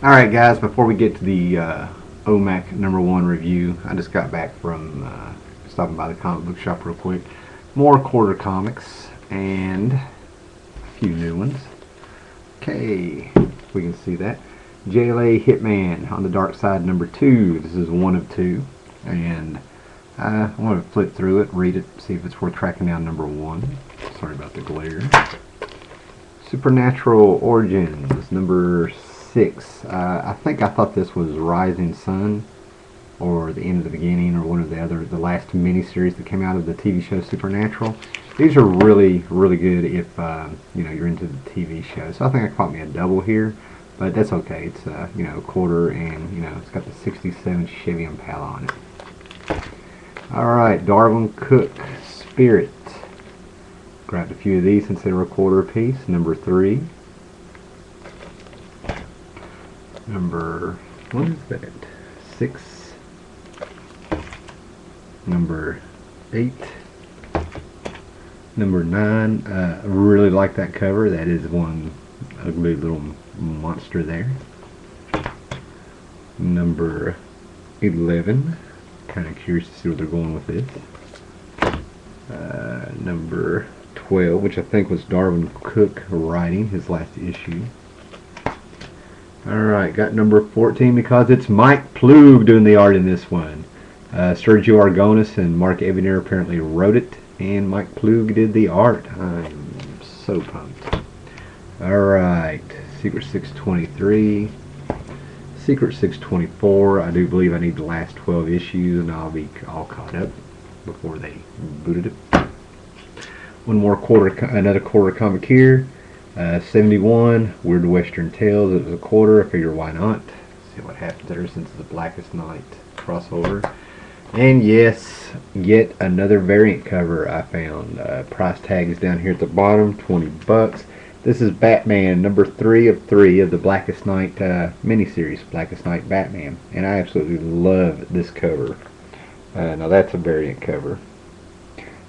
Alright guys, before we get to the Omac #1 review, I just got back from stopping by the comic book shop real quick. More quarter comics and a few new ones. Okay, we can see that. JLA Hitman on the Dark Side #2. This is 1 of 2. And I want to flip through it, read it, see if it's worth tracking down #1. Sorry about the glare. Supernatural Origins #6. I thought this was Rising Sun or The End of the Beginning or one of the last miniseries that came out of the TV show Supernatural. These are really good if you're into the TV show. So I think I caught me a double here, but that's okay. It's a quarter, and it's got the '67 Chevy Impala on it. All right, Darwin Cook Spirit. Grabbed a few of these since they were a quarter a piece. #3. What is that? 6. #8. #9. I really like that cover. That is one ugly little monster there. #11. Kind of curious to see where they're going with this. #12, which I think was Darwin Cook writing his last issue. Alright, got #14 because it's Mike Ploog doing the art in this one. Sergio Aragonis and Mark Evanier apparently wrote it, and Mike Ploog did the art. I'm so pumped. Alright, Secret 623. Secret 624. I do believe I need the last 12 issues, and I'll be all caught up before they booted it. Another quarter comic here. 71, Weird Western Tales. It was a quarter. I figure why not? See what happens there since it's the Blackest Night crossover. And yes, yet another variant cover I found. Price tag is down here at the bottom, $20. This is Batman #3 of 3 of the Blackest Night miniseries, Blackest Night Batman, and I absolutely love this cover. Now that's a variant cover.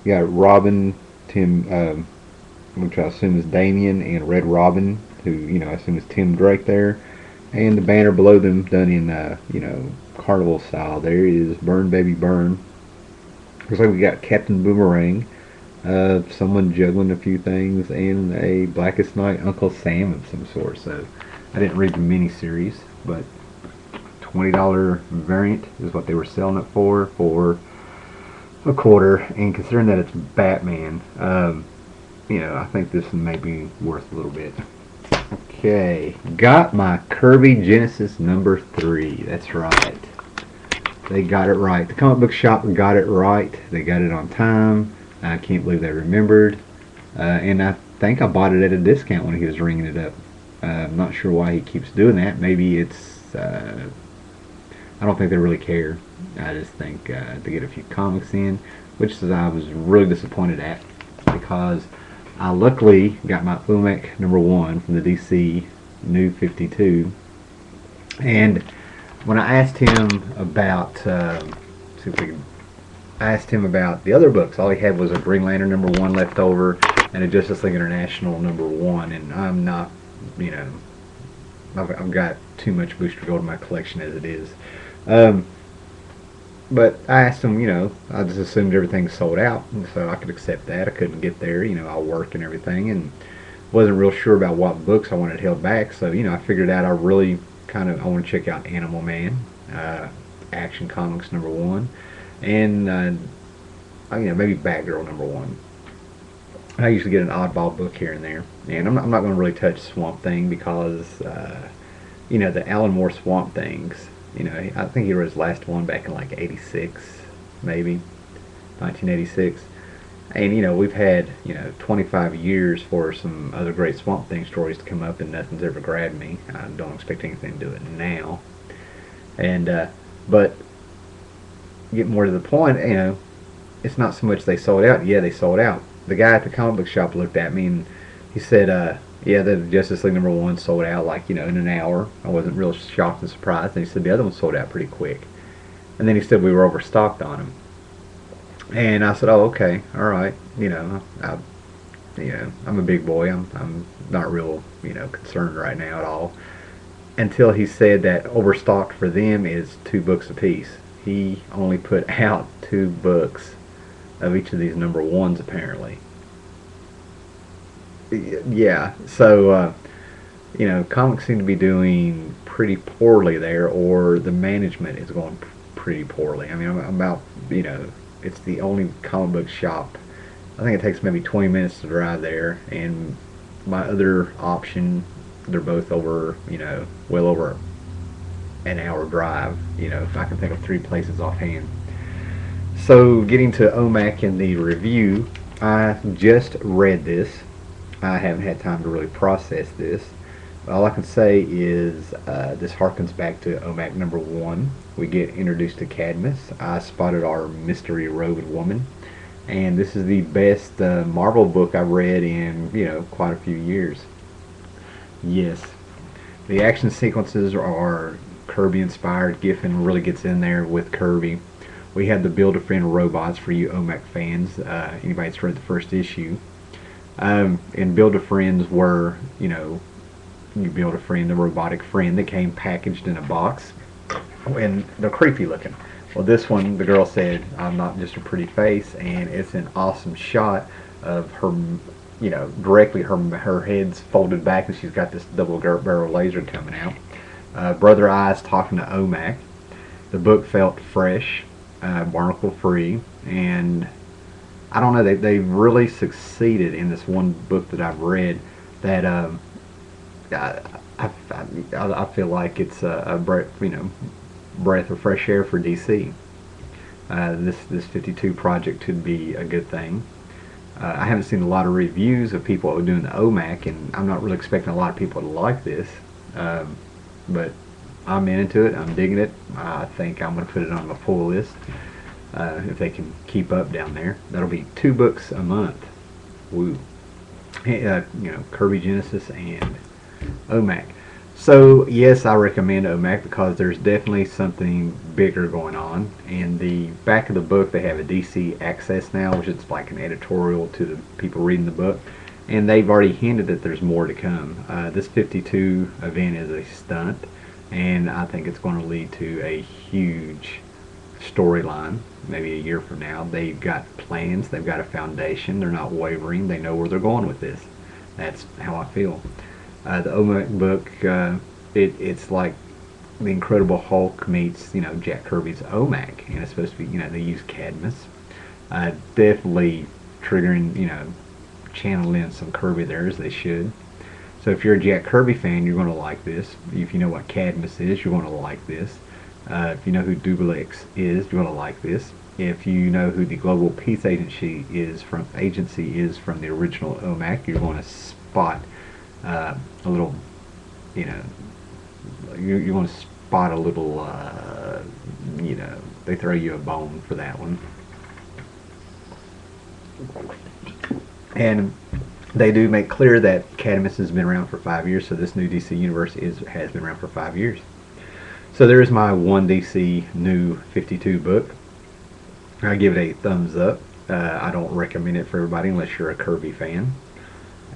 You got Robin, Tim, which I assume is Damien, and Red Robin, who I assume is Tim Drake there, and the banner below them done in carnival style. There is Burn Baby Burn. Looks like we got Captain Boomerang, someone juggling a few things, and a Blackest Night Uncle Sam of some sort. So I didn't read the miniseries, but $20 variant is what they were selling it for a quarter, and considering that it's Batman, I think this may be worth a little bit. Okay, got my Kirby Genesis #3. That's right. They got it right. The comic book shop got it right. They got it on time. I can't believe they remembered. And I think I bought it at a discount when he was ringing it up. I'm not sure why he keeps doing that. Maybe it's... I don't think they really care. I just think to get a few comics in, which I was really disappointed at, because I luckily got my Omac #1 from the DCnU 52, and when I asked him about, I asked him about the other books, all he had was a Green Lantern #1 left over and a Justice League International #1, and I'm not, I've got too much Booster Gold in my collection as it is. But I asked him, I just assumed everything sold out, and so I could accept that. I couldn't get there, I worked and everything, and wasn't real sure about what books I wanted held back. So, I figured out I really I want to check out Animal Man, Action Comics #1, and maybe Batgirl #1. I usually get an oddball book here and there, and I'm not going to really touch Swamp Thing because, the Alan Moore Swamp Things. I think he wrote his last one back in like '86, maybe 1986, and we've had 25 years for some other great Swamp Thing stories to come up, and nothing's ever grabbed me. I don't expect anything to do it now, and but get more to the point, it's not so much they sold out. Yeah, they sold out. The guy at the comic book shop looked at me and he said, yeah, the Justice League #1 sold out in an hour. I wasn't real shocked and surprised. And he said the other one sold out pretty quick. And then he said we were overstocked on them. And I said, oh, okay, all right. I'm a big boy. I'm not real concerned right now at all. until he said that overstocked for them is 2 books apiece. He only put out 2 books of each of these number ones apparently. Yeah, so comics seem to be doing pretty poorly there, or the management is going pretty poorly. I mean, I'm about, it's the only comic book shop. I think it takes maybe 20 minutes to drive there, and my other option, they're both over, well over an hour drive, if I can think of 3 places offhand. So getting to Omac in the review, I just read this. I haven't had time to really process this. All I can say is this harkens back to Omac number 1. We get introduced to Cadmus. I spotted our mystery robed woman, and this is the best Marvel book I've read in quite a few years. Yes, the action sequences are Kirby inspired. Giffen really gets in there with Kirby. We had the Build-A-Friend robots for you Omac fans. Anybody that's read the first issue. And Build-A-Friends were, you build a friend, a robotic friend that came packaged in a box, and they're creepy looking. Well, this one, the girl said, "I'm not just a pretty face," and it's an awesome shot of her, directly her head's folded back, and she's got this double barrel laser coming out. Brother Eyes talking to Omac. The book felt fresh, barnacle free, and I don't know, they really succeeded in this one book that I've read that I feel like it's a breath of fresh air for DC. This 52 project could be a good thing. I haven't seen a lot of reviews of people doing the Omac, and I'm not really expecting a lot of people to like this, but I'm into it. I'm digging it. I think I'm going to put it on my pull list if they can keep up down there. That'll be 2 books a month. Woo. Kirby Genesis and Omac. So yes, I recommend Omac because there's definitely something bigger going on. In the back of the book they have a DC Access now, which is like an editorial to the people reading the book, and they've already hinted that there's more to come. This 52 event is a stunt, and I think it's going to lead to a huge storyline maybe a year from now. They've got plans, they've got a foundation, they're not wavering, they know where they're going with this. That's how I feel. The Omac book, it's like the Incredible Hulk meets Jack Kirby's Omac, and it's supposed to be they use Cadmus, definitely triggering channeling some Kirby there, as they should. So if you're a Jack Kirby fan, you're going to like this. If you know what Cadmus is, you're going to like this. If you know who Double-X is, you're going to like this. If you know who the Global Peace Agency is from the original Omac, you're going to spot a little, you're going to spot a little, they throw you a bone for that one. And they do make clear that Cadmus has been around for 5 years, so this new DC universe has been around for 5 years. So there's my one DCnU 52 book. I give it a thumbs up. I don't recommend it for everybody unless you're a Kirby fan.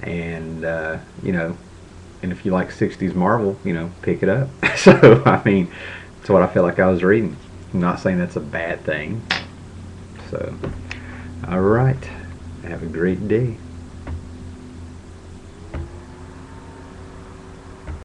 And and if you like 60s Marvel, pick it up. So I mean, it's what I felt like I was reading. I'm not saying that's a bad thing. So, all right. Have a great day.